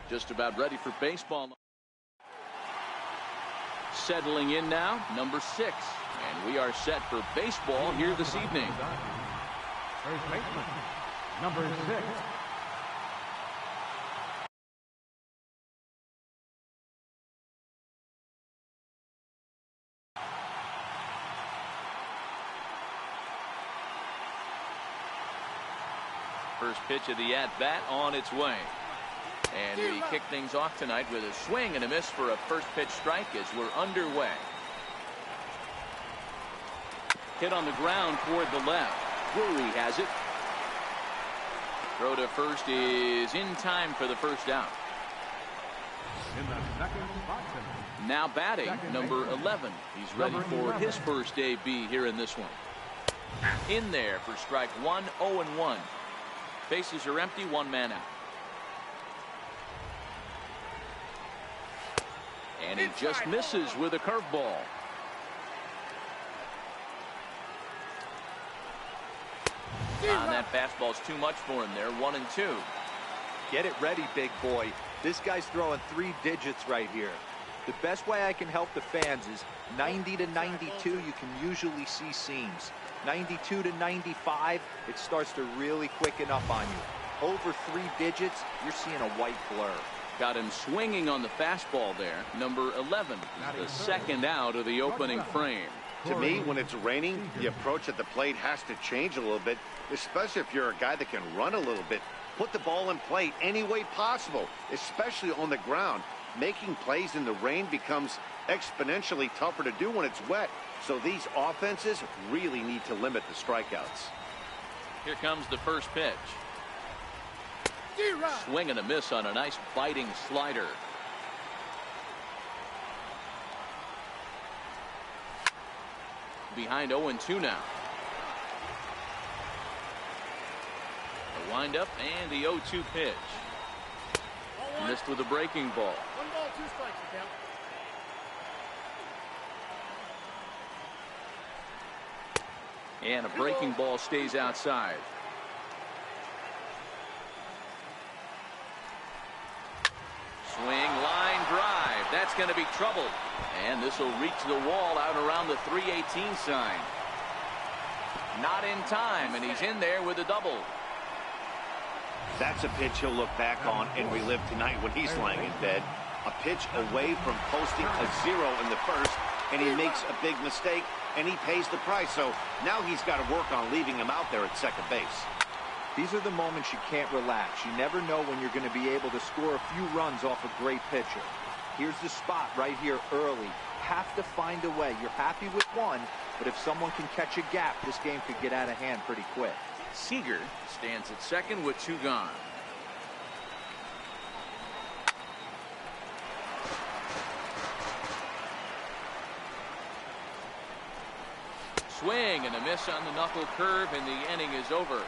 Just about ready for baseball. Settling in now, number 6. And we are set for baseball here this evening. First baseman, number 6. First pitch of the at-bat on its way. And we kick things off tonight with a swing and a miss for a first pitch strike as we're underway. Hit on the ground toward the left. Drury has it. Throw to first is in time for the first out. In the second spot. Now batting, number 11. He's ready for his first AB here in this one. In there for strike 1, 0-1. Bases are empty, one man out. And he just misses with a curveball. That fastball's too much for him there. 1-2. Get it ready, big boy. This guy's throwing 3 digits right here. The best way I can help the fans is 90 to 92. You can usually see seams. 92 to 95, it starts to really quicken up on you. Over 3 digits, you're seeing a white blur. Got him swinging on the fastball there. Number 11, the second out of the opening frame. To me, when it's raining, the approach at the plate has to change a little bit, especially if you're a guy that can run a little bit. Put the ball in play any way possible, especially on the ground. Making plays in the rain becomes exponentially tougher to do when it's wet. So these offenses really need to limit the strikeouts. Here comes the first pitch. Swing and a miss on a nice biting slider. Behind 0-2 now. The windup and the 0-2 pitch. Missed with a breaking ball. 1 ball, 2 strikes, you count. And a breaking ball stays outside. Swing, line drive. That's going to be trouble. And this will reach the wall out around the 318 sign. Not in time, and he's in there with a double. That's a pitch he'll look back on and relive tonight when he's lying in bed. A pitch away from posting a 0 in the first, and he makes a big mistake, and he pays the price. So now he's got to work on leaving him out there at second base. These are the moments you can't relax. You never know when you're going to be able to score a few runs off a great pitcher. Here's the spot right here early. Have to find a way. You're happy with one, but if someone can catch a gap, this game could get out of hand pretty quick. Seager stands at second with 2 gone. Swing and a miss on the knuckle curve, and the inning is over.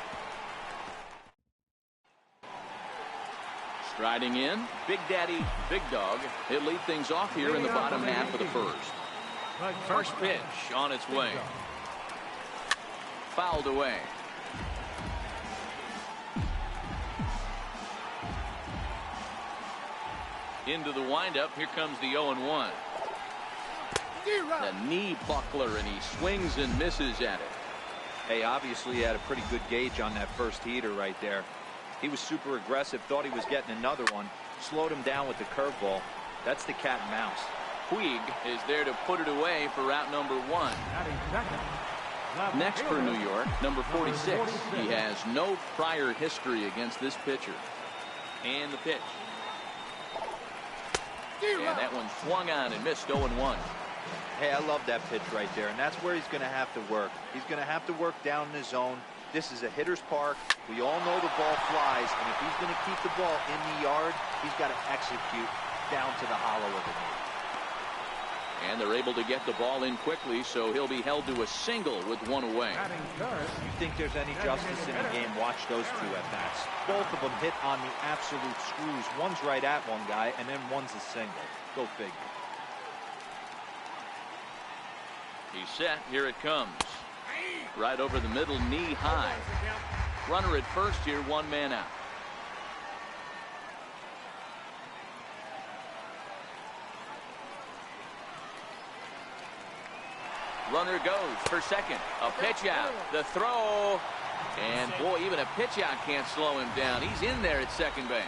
Striding in, Big Daddy, Big Dog. He'll lead things off here in the bottom half of the first. First pitch on its way. Fouled away. Into the windup. Here comes the 0-1. The knee buckler, and he swings and misses at it. Hey, obviously he had a pretty good gauge on that first heater right there. He was super aggressive, thought he was getting another one, slowed him down with the curveball. That's the cat and mouse. Puig is there to put it away for out number 1. Next for New York, number 46. He has no prior history against this pitcher. And the pitch. And that one swung on and missed. 0-1. Hey, I love that pitch right there, and that's where he's going to have to work. He's going to have to work down in his zone. This is a hitter's park. We all know the ball flies, and if he's going to keep the ball in the yard, he's got to execute down to the hollow of the knee. And they're able to get the ball in quickly, so he'll be held to a single with 1 away. You think there's any justice in the game, watch those 2 at-bats. Both of them hit on the absolute screws. One's right at one guy, and then one's a single. Go figure. He's set. Here it comes. Right over the middle, knee high. Runner at first here, 1 man out. Runner goes for second. A pitch out. The throw. And boy, even a pitch out can't slow him down. He's in there at second base.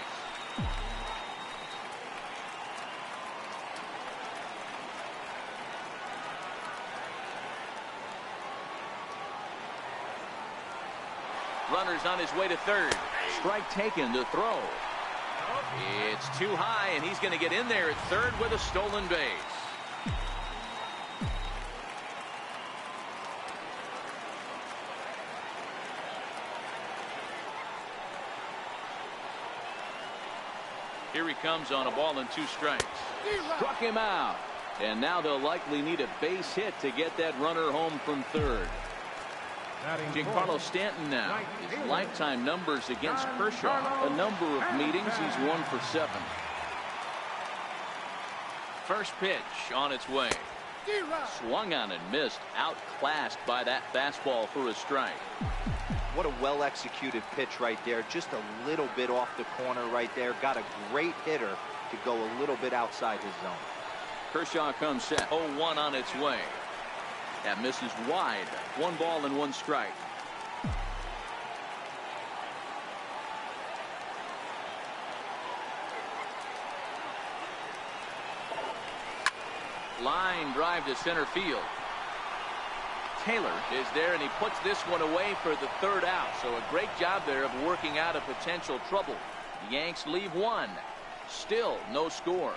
Runner's on his way to third. Strike taken. The throw. It's too high, and he's going to get in there at third with a stolen base. Here he comes on a ball and 2 strikes. Struck him out. And now they'll likely need a base hit to get that runner home from third. Giancarlo Stanton now. His lifetime numbers against Kershaw. A number of meetings. He's 1 for 7. First pitch on its way. Swung on and missed. Outclassed by that fastball for a strike. What a well-executed pitch right there. Just a little bit off the corner right there. Got a great hitter to go a little bit outside his zone. Kershaw comes set. 0-1 on its way. That misses wide. 1 ball and 1 strike. Line drive to center field. Taylor is there, and he puts this one away for the 3rd out. So a great job there of working out a potential trouble. The Yanks leave 1. Still no score.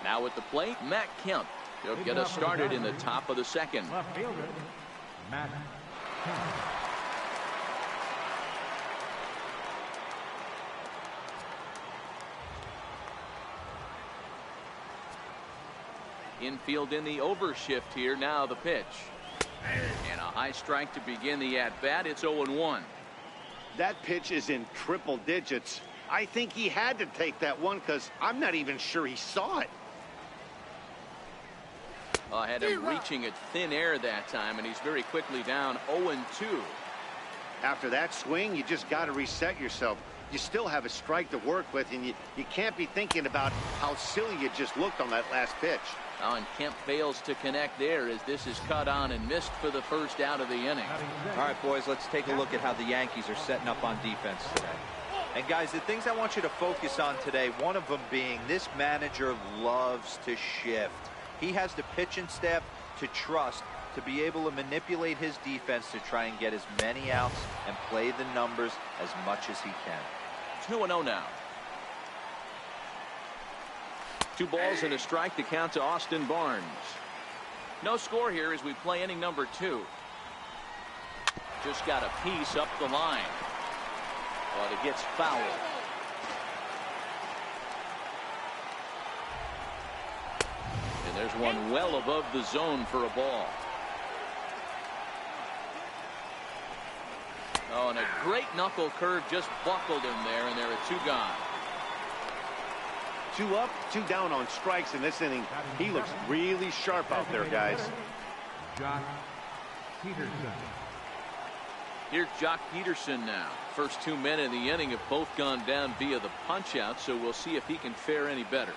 Now at the plate, Matt Kemp. He'll get us started in the top of the 2nd. Left fielder, Matt Kemp. Infield in the overshift here. Now the pitch. And a high strike to begin the at-bat. It's 0-1. That pitch is in triple digits. I think he had to take that one because I'm not even sure he saw it. Had him reaching at thin air that time, and he's very quickly down 0-2. After that swing, you just got to reset yourself. You still have a strike to work with, and you can't be thinking about how silly you just looked on that last pitch. And Kemp fails to connect there as this is cut on and missed for the 1st out of the inning. All right, boys, let's take a look at how the Yankees are setting up on defense today. And guys, the things I want you to focus on today, one of them being this manager loves to shift. He has the pitching staff to trust to be able to manipulate his defense to try and get as many outs and play the numbers as much as he can. 2-0 now. 2 balls and a strike to count to Austin Barnes. No score here as we play inning number 2. Just got a piece up the line. But it gets fouled. And there's one well above the zone for a ball. Oh, and a great knuckle curve just buckled him there, and there are 2 gone. 2 up, 2 down on strikes in this inning. He looks really sharp out there, guys. Joc Pederson. Here's Joc Pederson now. First 2 men in the inning have both gone down via the punch out, so we'll see if he can fare any better.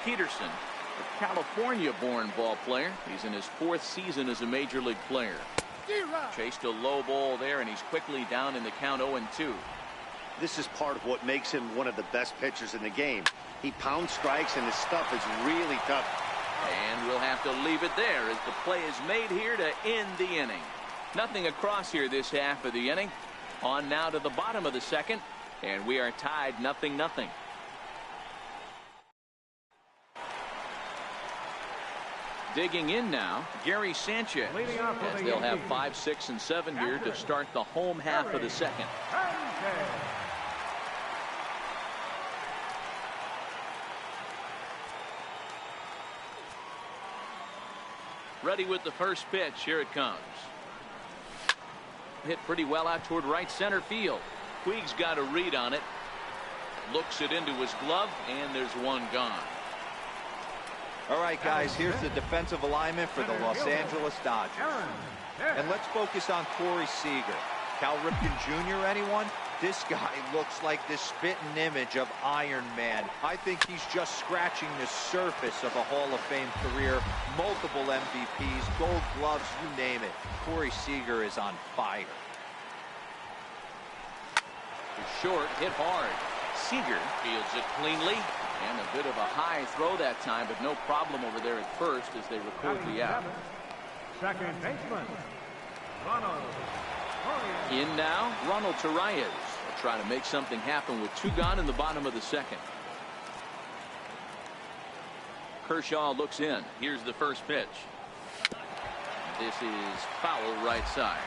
Pederson, a California-born ball player. He's in his 4th season as a major league player. Chased a low ball there, and he's quickly down in the count 0-2. This is part of what makes him one of the best pitchers in the game. He pounds strikes, and his stuff is really tough. And we'll have to leave it there as the play is made here to end the inning. Nothing across here this half of the inning. On now to the bottom of the 2nd, and we are tied 0-0. Digging in now, Gary Sanchez, as they'll have 5, 6, and 7 here to start the home half of the 2nd. Ready with the first pitch. Here it comes. Hit pretty well out toward right center field. Puig's got a read on it. Looks it into his glove, and there's 1 gone. All right, guys, here's the defensive alignment for the Los Angeles Dodgers. And let's focus on Corey Seager. Cal Ripken Jr., anyone? This guy looks like the spitting image of Iron Man. I think he's just scratching the surface of a Hall of Fame career. Multiple MVPs, Gold Gloves, you name it. Corey Seager is on fire. Short, hit hard. Seager fields it cleanly. And a bit of a high throw that time, but no problem over there at first as they record the out. Second baseman, Ronald Torreyes. In now, Ronald Torreyes will try to make something happen with 2 gone in the bottom of the second. Kershaw looks in. Here's the first pitch. This is foul right side.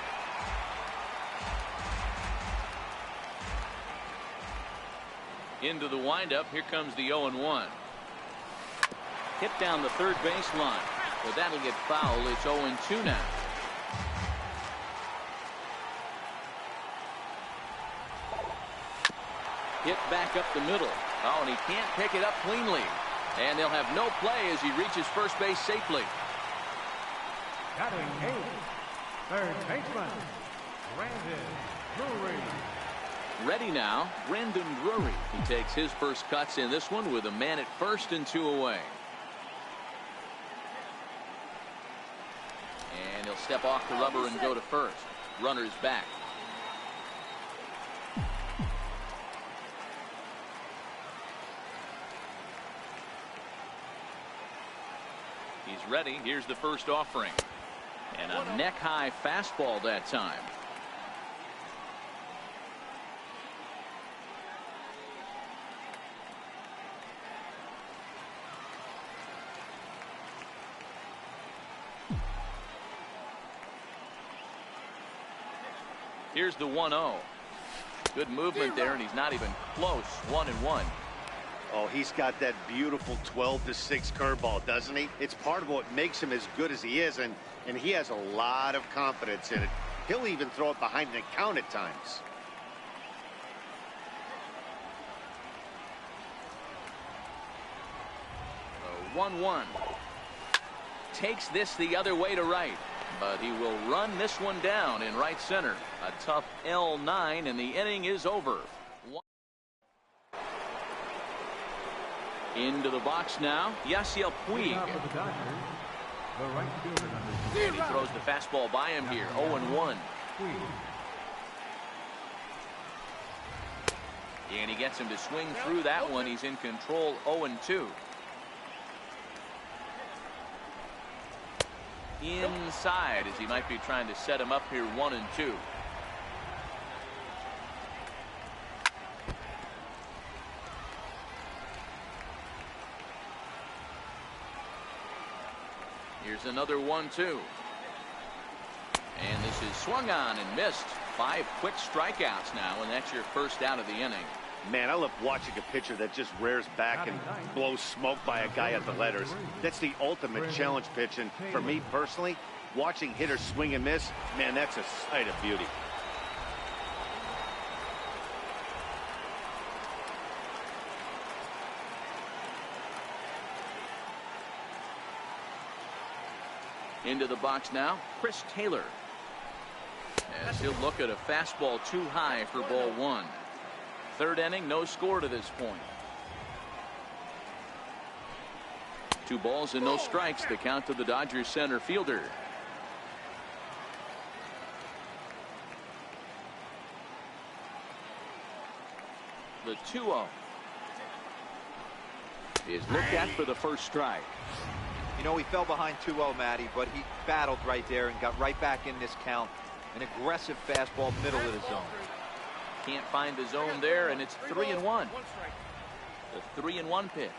Into the windup. Here comes the 0-1. Hit down the third baseline. But that'll get foul. It's 0-2 now. Hit back up the middle. Oh, and he can't pick it up cleanly. And they'll have no play as he reaches first base safely. Batting 8th, third baseman, Brandon Drury. Ready now, Brandon Drury. He takes his first cuts in this one with a man at first and 2 away. And he'll step off the rubber and go to first. Runner's back. He's ready. Here's the first offering. And a neck-high fastball that time. Here's the 1-0. Good movement there, and he's not even close. 1-1. Oh, he's got that beautiful 12-6 curveball, doesn't he? It's part of what makes him as good as he is, and he has a lot of confidence in it. He'll even throw it behind the count at times. A 1-1. Takes this the other way to right. But he will run this one down in right center. A tough L9, and the inning is over. Into the box now, Yasiel Puig. And he throws the fastball by him here. 0-1. And he gets him to swing through that one. He's in control. 0-2. Inside as he might be trying to set him up here. 1-2. Here's another 1-2. And this is swung on and missed. 5 quick strikeouts now, and that's your first out of the inning. Man, I love watching a pitcher that just rears back and blows smoke by a guy at the letters. That's the ultimate challenge pitch, and for me personally, watching hitters swing and miss, man, that's a sight of beauty. Into the box now, Chris Taylor. As he'll look at a fastball too high for ball 1. Third inning, no score to this point. 2 balls and no strikes. The count to the Dodgers center fielder. The 2-0 is looked at for the first strike. You know, he fell behind 2-0, Matty, but he battled right there and got right back in this count. An aggressive fastball, middle of the zone. Can't find the zone there, and it's 3-1. The 3-1 pitch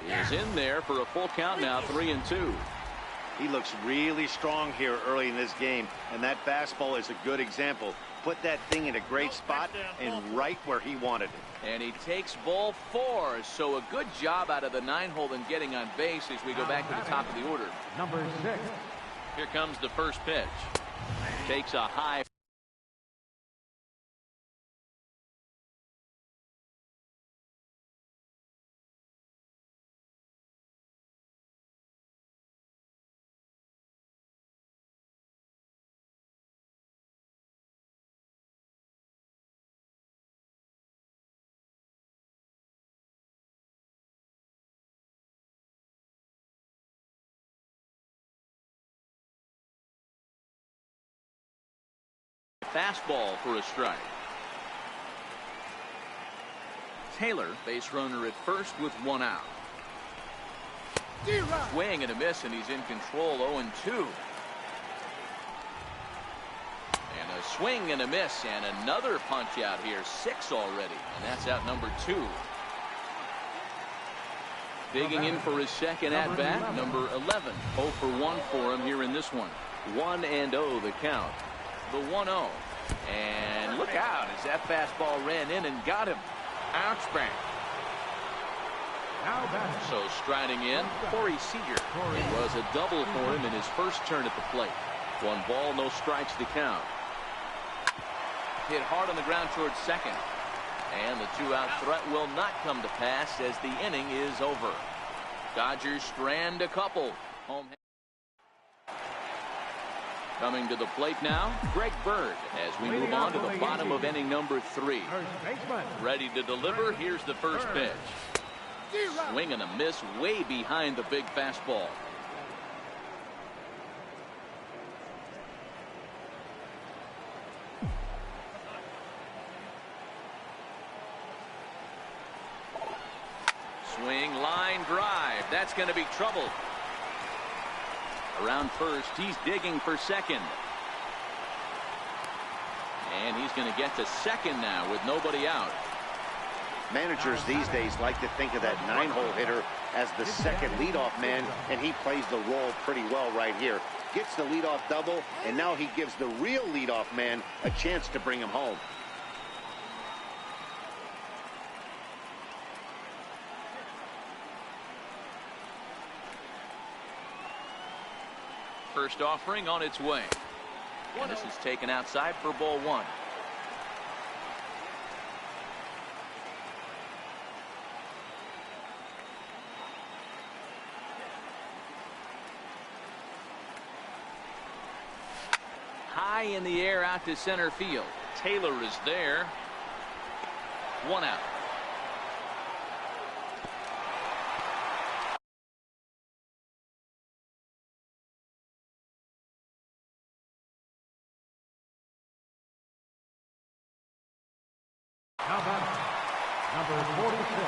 is in there for a full count now. 3-2. He looks really strong here early in this game, and that fastball is a good example. Put that thing in a great spot and right where he wanted it. And he takes ball 4. So a good job out of the 9-hole in getting on base as we go back to the top of the order. Number 6. Here comes the first pitch. Takes a high fastball for a strike. Taylor, base runner at first with one out. Swing and a miss, and he's in control. 0-2. And a swing and a miss, and another punch out here. 6 already, and that's out number 2. Digging in for his second at bat, number 11. 0 for 1 for him here in this one. 1-0 the count. The 1-0. And look out as that fastball ran in and got him. Ouch bang. So striding in, Corey Seager. It was a double for him in his first turn at the plate. 1 ball, no strikes to count. Hit hard on the ground towards second. And the 2-out threat will not come to pass as the inning is over. Dodgers strand a couple. Home. Coming to the plate now, Greg Bird, as we move on to the bottom of inning number 3. Ready to deliver. Here's the first pitch. Swing and a miss way behind the big fastball. Swing, line drive. That's going to be trouble. Around first, he's digging for second. And he's going to get to second now with nobody out. Managers these days like to think of that 9-hole hitter as the second leadoff man, and he plays the role pretty well right here. Gets the leadoff double, and now he gives the real leadoff man a chance to bring him home. First offering on its way. And this is taken outside for ball 1. High in the air out to center field. Taylor is there. 1 out. Number 46.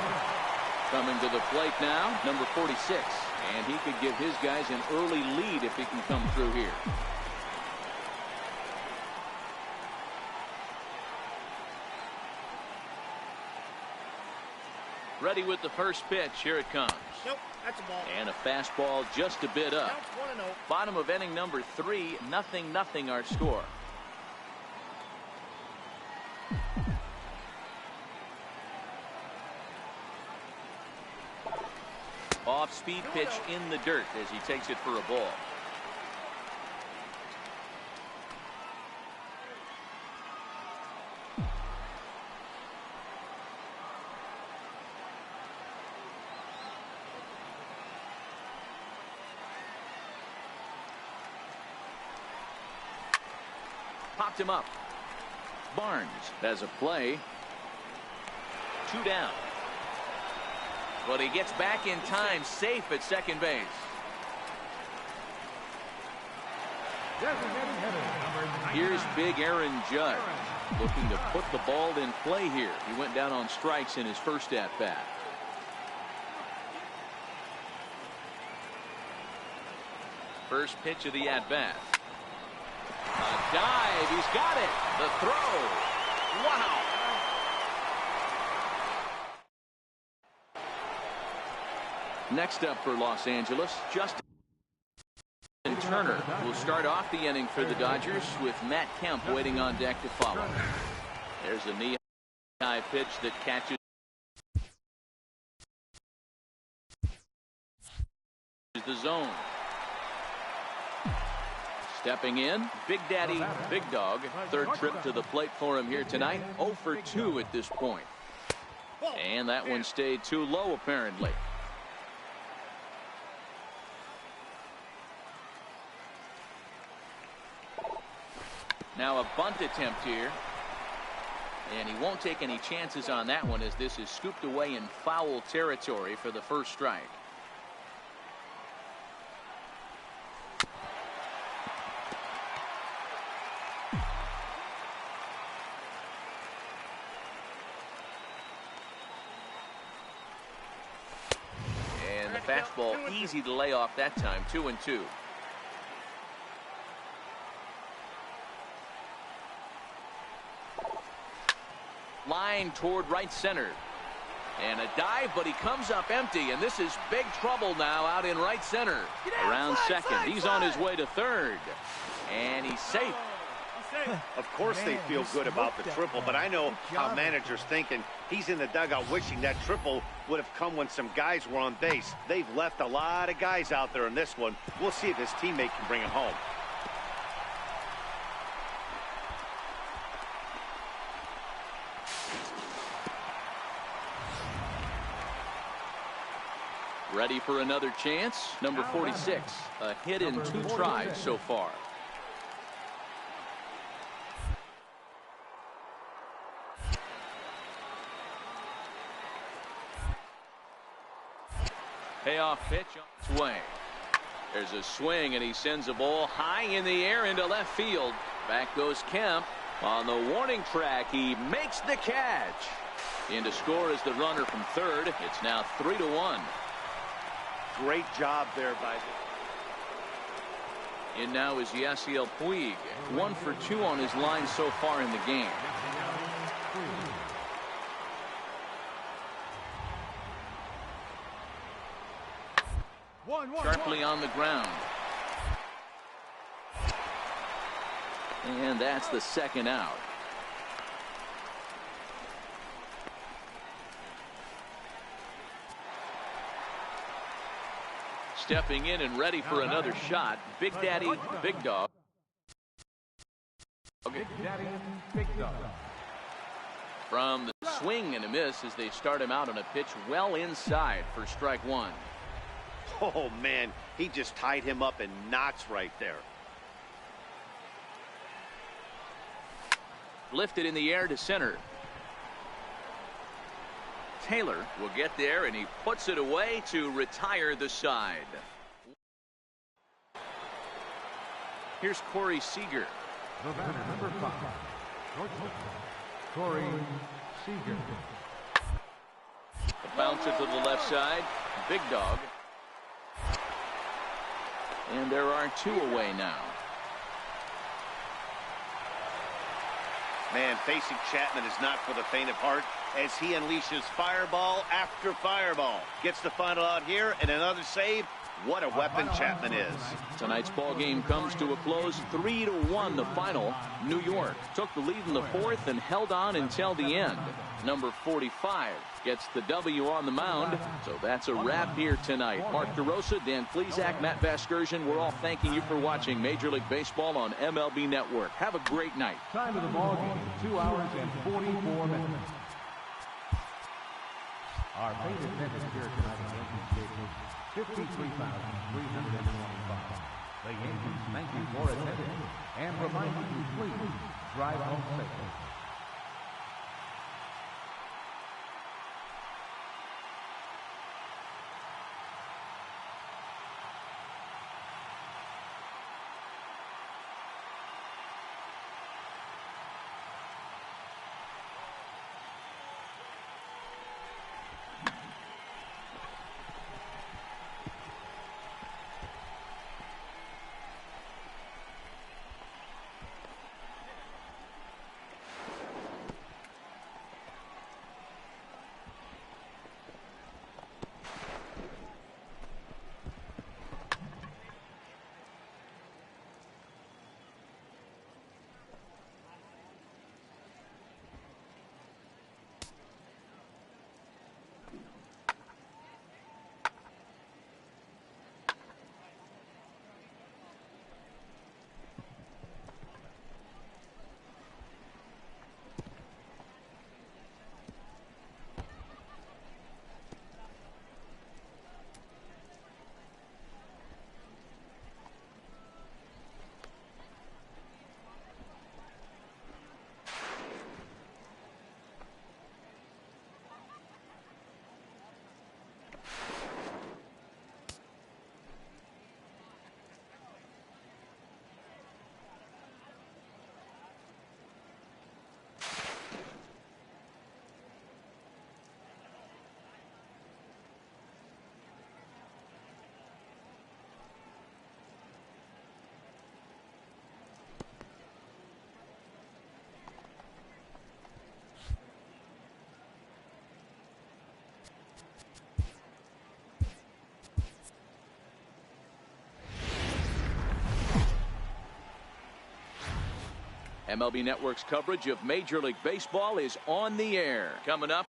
Coming to the plate now, number 46. And he could give his guys an early lead if he can come through here. Ready with the first pitch. Here it comes. Nope, that's a ball. And a fastball just a bit up. Counts 1-0. Bottom of inning number 3. 0-0 our score. Off-speed pitch in the dirt as he takes it for a ball. Popped him up. Barnes has a play. 2 down. But he gets back in time, safe at second base. Here's big Aaron Judge looking to put the ball in play here. He went down on strikes in his first at bat. First pitch of the at bat. A dive. He's got it. The throw. Wow. Next up for Los Angeles, Justin Turner will start off the inning for the Dodgers with Matt Kemp waiting on deck to follow. There's a knee-high pitch that catches the zone. Stepping in, Big Daddy, Big Dog. Third trip to the plate for him here tonight. 0 for 2 at this point. And that one stayed too low apparently. Now a bunt attempt here. And he won't take any chances on that one as this is scooped away in foul territory for the first strike. fastball easy to lay off that time. 2-2. Line toward right center. And a dive, but he comes up empty, and this is big trouble now out in right center. Around second. He's on his way to third. And he's safe. Of course they feel good about the triple, but I know how managers thinking. He's in the dugout wishing that triple would have come when some guys were on base. They've left a lot of guys out there in this one. We'll see if his teammate can bring him home. Ready for another chance. Number 46. A hit in 2 tries so far. Payoff pitch on its way. There's a swing, and he sends a ball high in the air into left field. Back goes Kemp. On the warning track, he makes the catch. In to score is the runner from third. It's now 3-1. Great job there by And now is Yasiel Puig. 1 for 2 on his line so far in the game. Sharply on the ground. And that's the second out. Stepping in and ready for another shot, Big Daddy, Big Dog. Big Daddy, Big Dog. From the swing and a miss as they start him out on a pitch well inside for strike 1. Oh, man, he just tied him up in knots right there. Lifted in the air to center. Taylor will get there, and he puts it away to retire the side. Here's Corey Seager. The batter, number 5. Corey Seager. Bounce it to the left side. Big Dog. And there are 2 away now. Man, facing Chapman is not for the faint of heart as he unleashes fireball after fireball. Gets the final out here and another save. What a weapon Chapman is. Tonight's ball game comes to a close. 3-1 the final. New York took the lead in the 4th and held on until the end. Number 45 gets the W on the mound. So that's a wrap here tonight. Mark DeRosa, Dan Plesac, Matt Vasgersian, we're all thanking you for watching Major League Baseball on MLB Network. Have a great night. Time of the ball game, 2 hours and 44 minutes. Our paid attendance here tonight at Yankee Stadium, 53,325. The Yankees thank you for attending and remind you to please drive home safely. MLB Network's coverage of Major League Baseball is on the air. Coming up.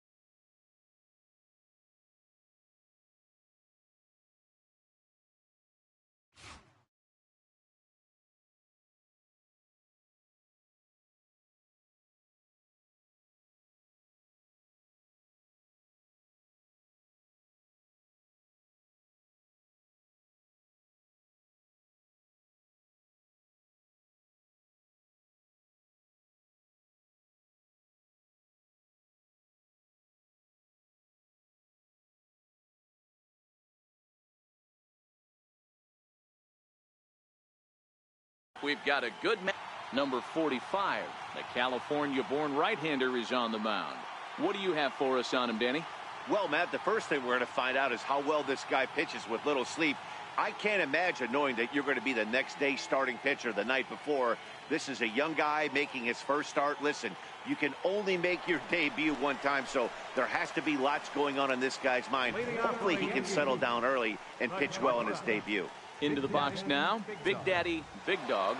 We've got a good man. Number 45, the California-born right-hander, is on the mound. What do you have for us on him, Danny? Well, Matt, the first thing we're going to find out is how well this guy pitches with little sleep. I can't imagine knowing that you're going to be the next day starting pitcher the night before. This is a young guy making his first start. Listen, you can only make your debut one time, so there has to be lots going on in this guy's mind. Hopefully he can settle down early and pitch well in his debut. Into the box now, Big Daddy, Big Dog.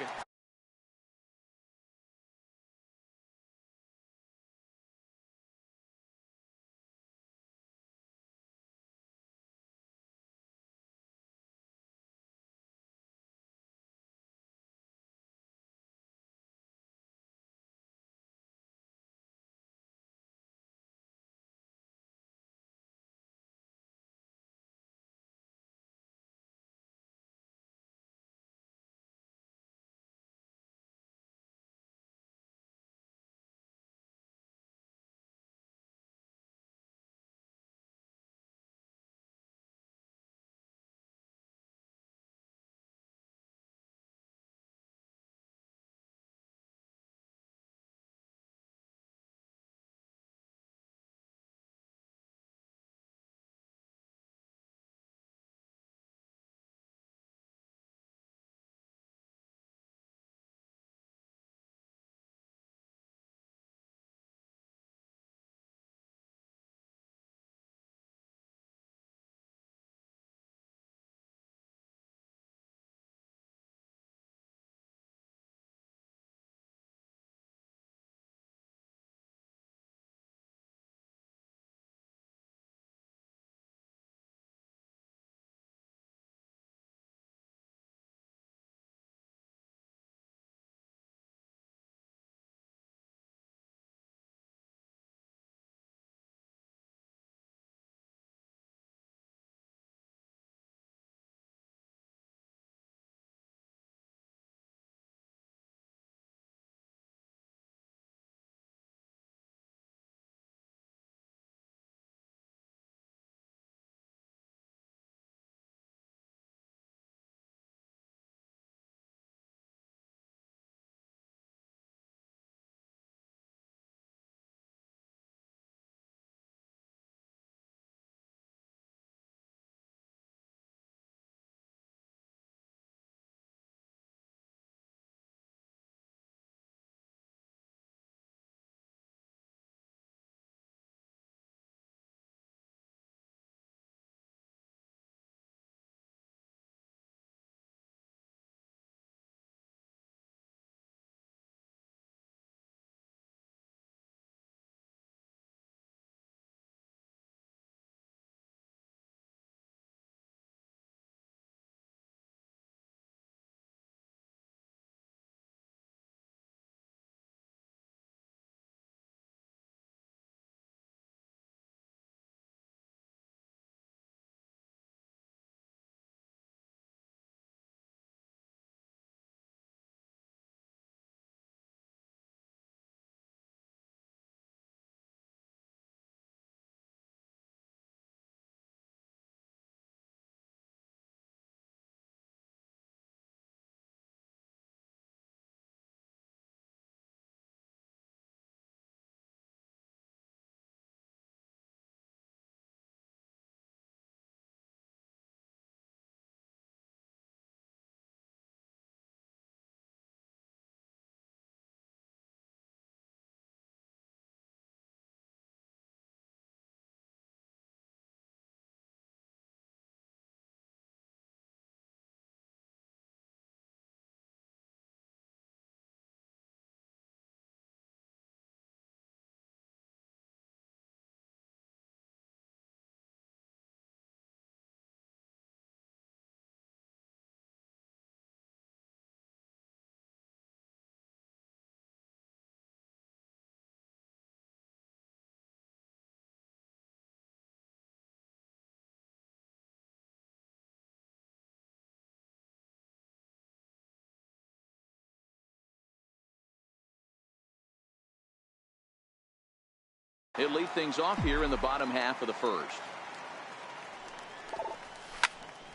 He'll lead things off here in the bottom half of the first.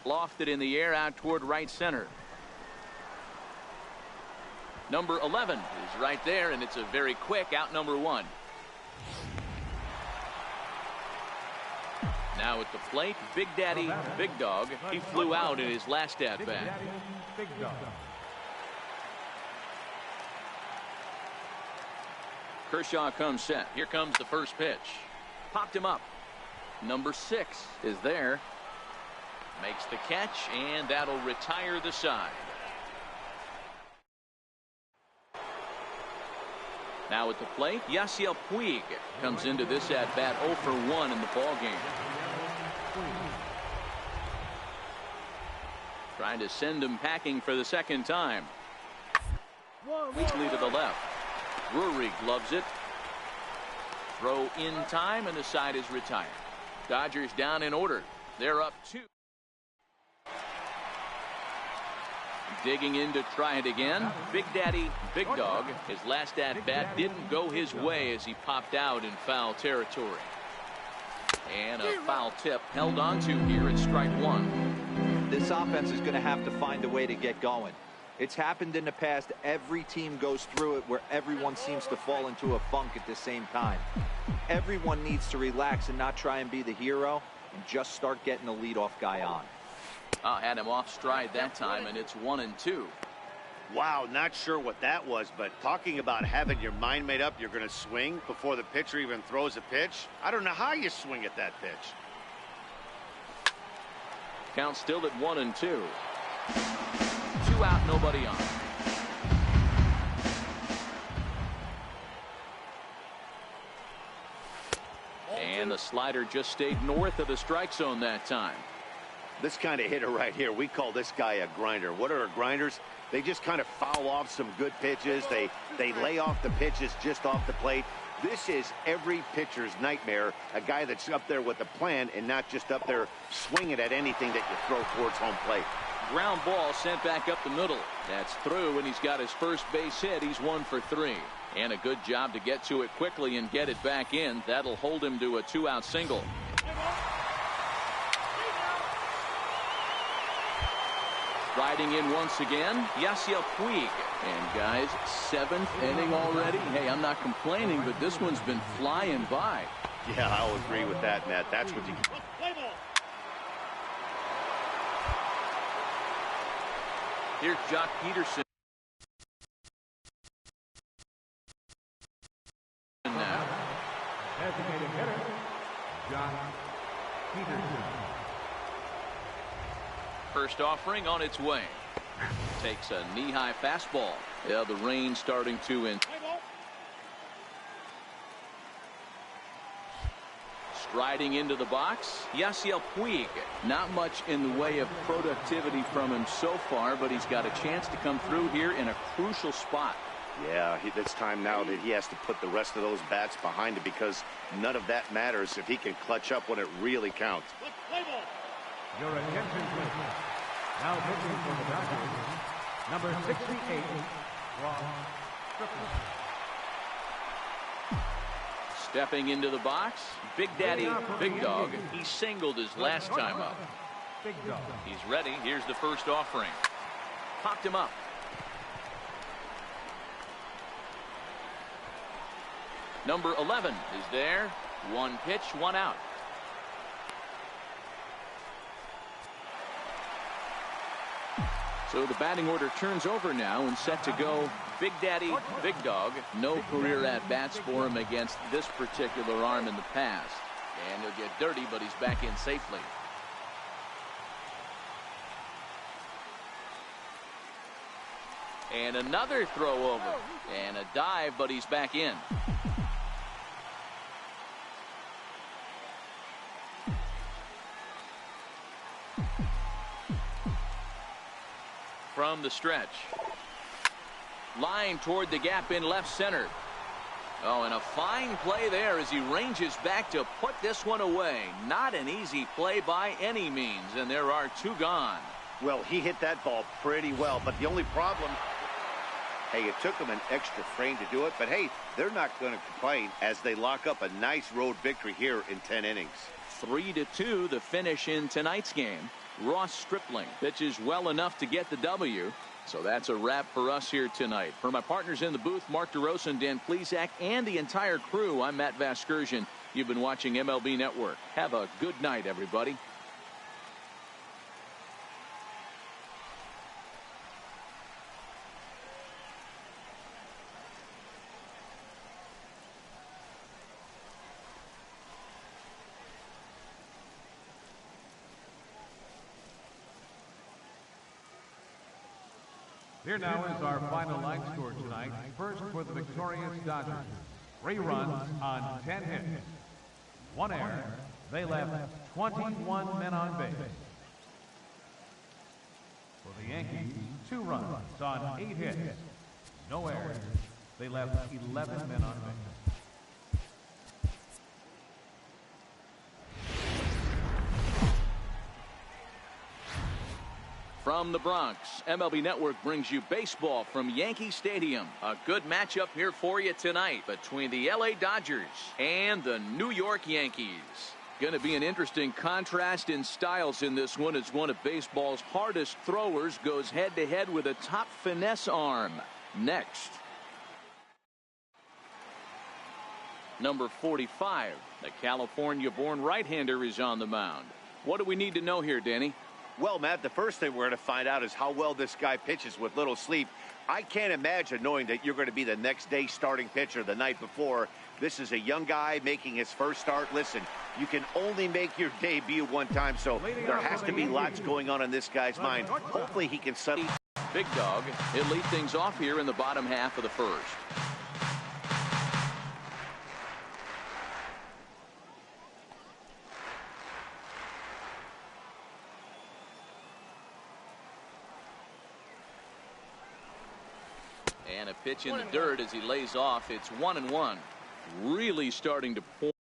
Lofted in the air out toward right center. Number 11 is right there, and it's a very quick out number 1. Now at the plate, Big Daddy Big Dog. He flew out in his last at bat. Big Dog. Kershaw comes set. Here comes the first pitch. Popped him up. Number 6 is there. Makes the catch, and that'll retire the side. Now at the plate, Yasiel Puig comes into this at bat 0 for 1 in the ball game. Trying to send him packing for the second time. Weakly to the left. Drury gloves it. Throw in time, and the side is retired. Dodgers down in order. They're up 2. Digging in to try it again. Big Daddy Big Dog. His last at bat didn't go his way as he popped out in foul territory. And a foul tip held on to here at strike 1. This offense is going to have to find a way to get going. It's happened in the past. Every team goes through it where everyone seems to fall into a funk at the same time. Everyone needs to relax and not try and be the hero and just start getting the leadoff guy on. Had him off stride that time, and it's 1-2. Wow, not sure what that was, but talking about having your mind made up you're going to swing before the pitcher even throws a pitch. I don't know how you swing at that pitch. Count still at 1-2. 2 out, nobody on. And the slider just stayed north of the strike zone that time. This kind of hitter right here, we call this guy a grinder. What are grinders? They just kind of foul off some good pitches. They lay off the pitches just off the plate. This is every pitcher's nightmare, a guy that's up there with a plan and not just up there swinging at anything that you throw towards home plate. Ground ball sent back up the middle. That's through, and he's got his first base hit. He's 1 for 3. And a good job to get to it quickly and get it back in. That'll hold him to a 2-out single. Riding in once again, Yasiel Puig. And guys, 7th inning already. Hey, I'm not complaining, but this one's been flying by. Yeah, I'll agree with that, Matt. That's what you... Here's Jock Peterson. Now. Designated hitter, Jock Peterson. First offering on its way. Takes a knee-high fastball. Yeah, the rain starting to end. Striding into the box, Yasiel Puig. Not much in the way of productivity from him so far, but he's got a chance to come through here in a crucial spot. Yeah, it's time now that he has to put the rest of those bats behind it, because none of that matters if he can clutch up when it really counts. Your attention, please. Now pitching for the Dodgers, number 68, Ross Stripling. Stepping into the box, Big Daddy Big Dog. He singled his last time up. Big Dog. He's ready. Here's the first offering. Popped him up. Number 11 is there. 1 pitch, 1 out. So the batting order turns over now and set to go. Big Daddy Big Dog. No career at-bats for him against this particular arm in the past. And he'll get dirty, but he's back in safely. And another throw over. And a dive, but he's back in. From the stretch. Line toward the gap in left center. Oh, and a fine play there as he ranges back to put this one away. Not an easy play by any means, and there are 2 gone. Well, he hit that ball pretty well, but the only problem... Hey, it took them an extra frame to do it, but hey, they're not going to complain as they lock up a nice road victory here in 10 innings. 3-2 the finish in tonight's game. Ross Stripling pitches well enough to get the W. So that's a wrap for us here tonight. For my partners in the booth, Mark DeRosa and Dan Plesac, and the entire crew, I'm Matt Vasgersian. You've been watching MLB Network. Have a good night, everybody. Here now is our final line score tonight. First for the victorious Dodgers. 3 runs on 10 hits. 1 error. They left 21 men on base. For the Yankees, 2 runs on 8 hits. No errors. They left 11 men on base. From the Bronx, MLB Network brings you baseball from Yankee Stadium. A good matchup here for you tonight between the LA Dodgers and the New York Yankees. Going to be an interesting contrast in styles in this one as one of baseball's hardest throwers goes head-to-head with a top finesse arm. Next. Number 45, the California-born right-hander is on the mound. What do we need to know here, Danny? Well, Matt, the first thing we're going to find out is how well this guy pitches with little sleep. I can't imagine knowing that you're going to be the next day starting pitcher the night before. This is a young guy making his first start. Listen, you can only make your debut one time, so there has to be lots going on in this guy's mind. Hopefully he can settle. Big Dog, he'll lead things off here in the bottom half of the first. And a pitch in the dirt as he lays off. It's 1-1. Really starting to pour.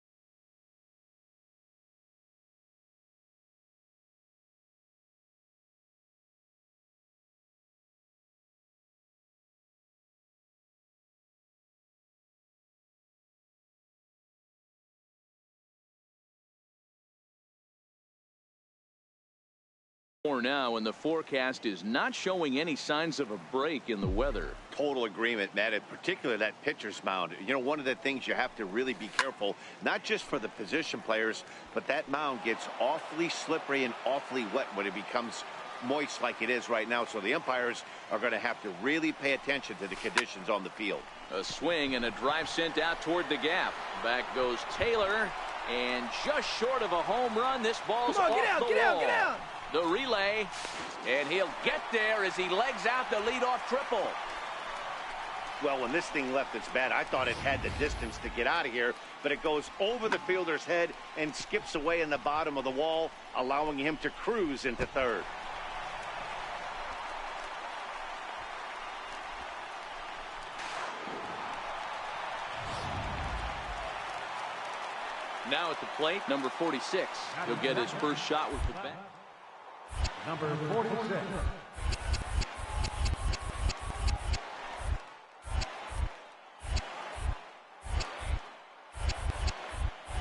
Now, and the forecast is not showing any signs of a break in the weather. Total agreement, Matt, and particularly that pitcher's mound. You know, one of the things you have to really be careful, not just for the position players, but that mound gets awfully slippery and awfully wet when it becomes moist like it is right now. So the umpires are going to have to really pay attention to the conditions on the field. A swing and a drive sent out toward the gap. Back goes Taylor, and just short of a home run. This ball's off the wall. Get out. The relay, and he'll get there as he legs out the leadoff triple. Well, when this thing left its bat, I thought it had the distance to get out of here, but it goes over the fielder's head and skips away in the bottom of the wall, allowing him to cruise into third. Now at the plate, number 46. He'll get his first shot with the bat. Number 46.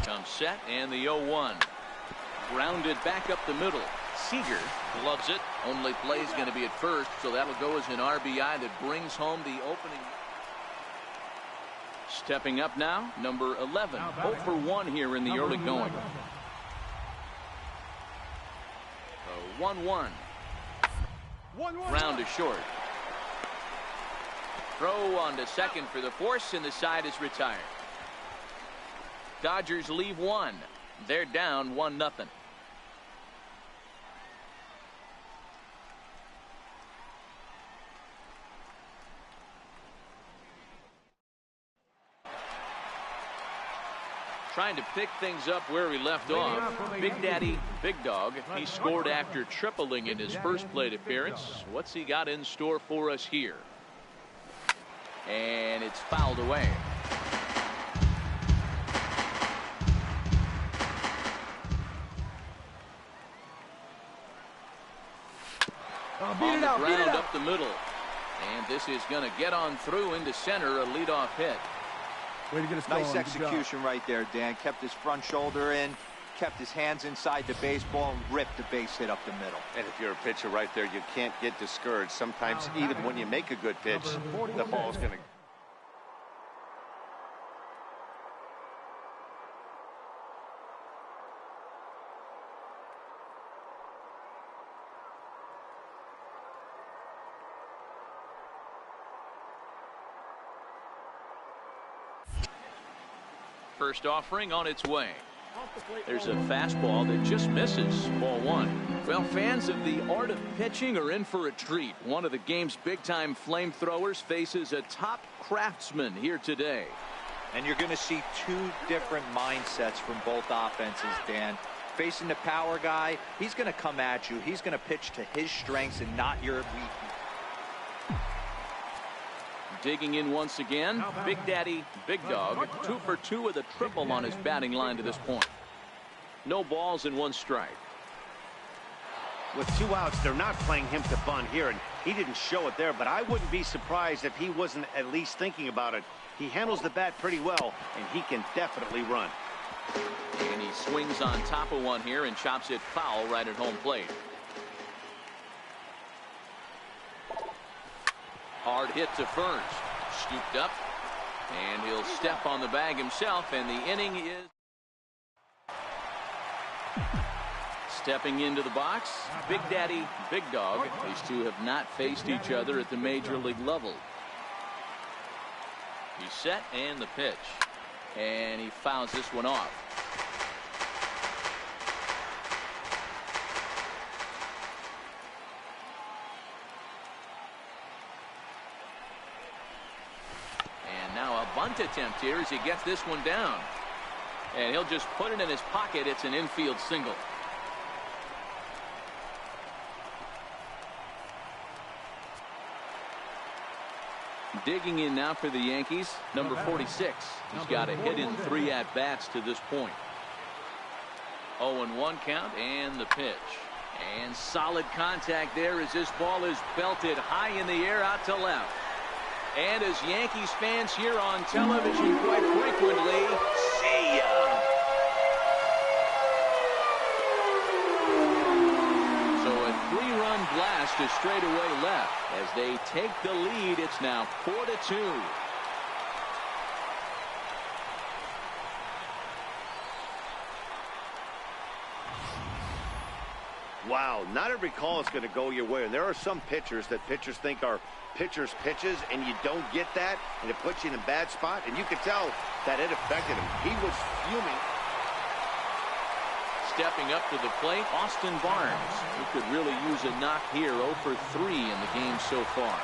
Comes set, and the 0-1. Grounded back up the middle. Seager loves it. Only play's going to be at first, so that'll go as an RBI that brings home the opening. Stepping up now, number 11. 0 for 1 here in the early going. 1-1. Ground to short. Throw on to second for the force, and the side is retired. Dodgers leave 1. They're down 1-0. Trying to pick things up where he left off. Big Daddy, Big Dog. He scored after tripling in his first plate appearance. What's he got in store for us here? And it's fouled away. On the ground up the middle. And this is going to get on through into center, a leadoff hit. Way to get us Nice going. execution right there, Dan. Kept his front shoulder in, kept his hands inside the baseball, and ripped the base hit up the middle. And if you're a pitcher right there, you can't get discouraged. Sometimes even when you make a good pitch, the ball's going to... First offering on its way. There's a fastball that just misses. Ball one. Well, fans of the art of pitching are in for a treat. One of the game's big-time flamethrowers faces a top craftsman here today. And you're going to see two different mindsets from both offenses, Dan. Facing the power guy, he's going to come at you. He's going to pitch to his strengths and not your weakness. Digging in once again, Big Daddy, Big Dog, 2 for 2 with a triple on his batting line to this point. No balls and 1 strike. With 2 outs, they're not playing him to bunt here, and he didn't show it there, but I wouldn't be surprised if he wasn't at least thinking about it. He handles the bat pretty well, and he can definitely run. And he swings on top of one here and chops it foul right at home plate. Hard hit to first. Scooped up. And he'll step on the bag himself, and the inning is... Stepping into the box, Big Daddy, Big Dog. These two have not faced each other at the major league level. He's set, and the pitch. And he fouls this one off. Now a bunt attempt here as he gets this one down. And he'll just put it in his pocket. It's an infield single. Digging in now for the Yankees, number 46. He's got a hit in 3 at-bats to this point. 0-1 count, and the pitch. And solid contact there as this ball is belted high in the air out to left. And as Yankees fans hear on television quite frequently, see ya! So a 3-run blast to straightaway left. As they take the lead, it's now 4-2. Wow, not every call is going to go your way. And there are some pitchers that pitchers think are pitchers' pitches, and you don't get that, and it puts you in a bad spot. And you could tell that it affected him. He was fuming. Stepping up to the plate, Austin Barnes, who could really use a knock here. 0 for 3 in the game so far.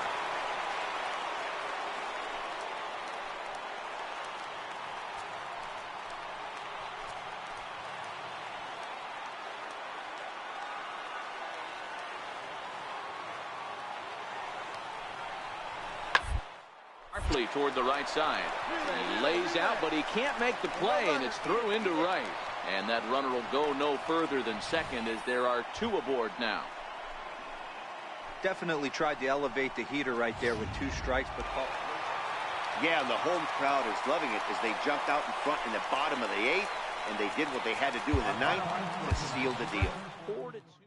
Toward the right side. He lays out, but he can't make the play, and it's through into right. And that runner will go no further than second as there are 2 aboard now. Definitely tried to elevate the heater right there with 2 strikes, but... Yeah, and the home crowd is loving it as they jumped out in front in the bottom of the 8th, and they did what they had to do in the 9th to seal the deal. 4-2.